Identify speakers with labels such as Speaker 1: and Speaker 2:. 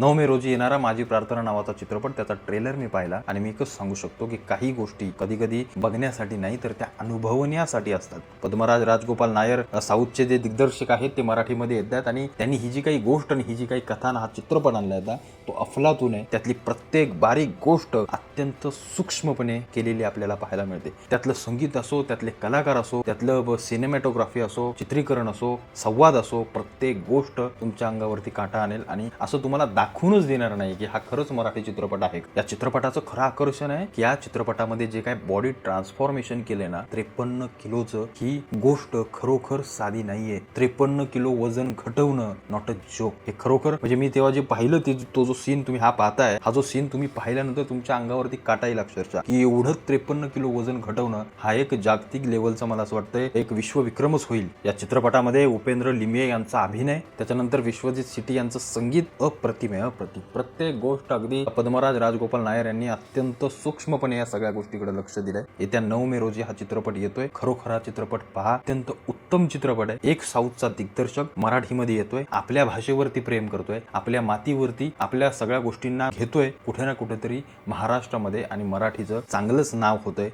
Speaker 1: 9 मे रोजी येणारा माझी प्रार्थना नावाचा चित्रपट, त्याचा ट्रेलर मी पाहिला आणि मी एकच सांगू शकतो की काही गोष्टी कधी कधी बघण्यासाठी नाही तर त्या अनुभवण्यासाठी असतात. पद्मराज राजगोपाल नायर साऊथचे जे दिग्दर्शक आहेत ते मराठीमध्ये येतात आणि त्यांनी ही जी काही गोष्ट आणि ही जी काही कथा हा चित्रपट आणला होता तो अफलातून आहे. त्यातली प्रत्येक बारीक गोष्ट अत्यंत सूक्ष्मपणे केलेली आपल्याला पाहायला मिळते. त्यातलं संगीत असो, त्यातले कलाकार असो, त्यातलं सिनेमॅटोग्राफी असो, चित्रीकरण असो, संवाद असो, प्रत्येक गोष्ट तुमच्या अंगावरती काटा आणेल आणि असं तुम्हाला दाखवूनच देणार नाही की हा खरंच मराठी चित्रपट आहे. या चित्रपटाचं खरं आकर्षण आहे की या चित्रपटामध्ये जे काय बॉडी ट्रान्सफॉर्मेशन केले ना, 53 किलोचं, ही गोष्ट खरोखर साधी नाहीये. 53 किलो वजन घटवणं नॉट अ जोक. हे खरोखर म्हणजे मी तेव्हा जे पाहिलं ते तो जो सीन तुम्ही हा पाहताय, हा जो सीन तुम्ही पाहिल्यानंतर तुमच्या अंगावरती काटा येईल अक्षरशः की एवढं 53 किलो वजन घटवणं हा एक जागतिक लेवलचा मला असं वाटतंय एक विश्वविक्रमच होईल. या चित्रपटामध्ये उपेंद्र लिमये यांचा अभिनय, त्याच्यानंतर विश्वजित सिटी यांचं संगीत अप्रतिम आहे, अप्रतिम. प्रत्येक गोष्ट अगदी पद्मराज राजगोपाल नायर यांनी अत्यंत सूक्ष्मपणे या सगळ्या गोष्टीकडे लक्ष दिलंय. येत्या 9 मे रोजी हा चित्रपट येतोय. खरोखर हा चित्रपट पहा, अत्यंत उत्तम चित्रपट आहे. एक साऊथचा दिग्दर्शक मराठीमध्ये येतोय, आपल्या भाषेवरती प्रेम करतोय, आपल्या मातीवरती आपल्या सगळ्या गोष्टींना घेतोय. कुठे ना कुठेतरी महाराष्ट्रामध्ये आणि मराठीचं चांगलंच नाव होतंय.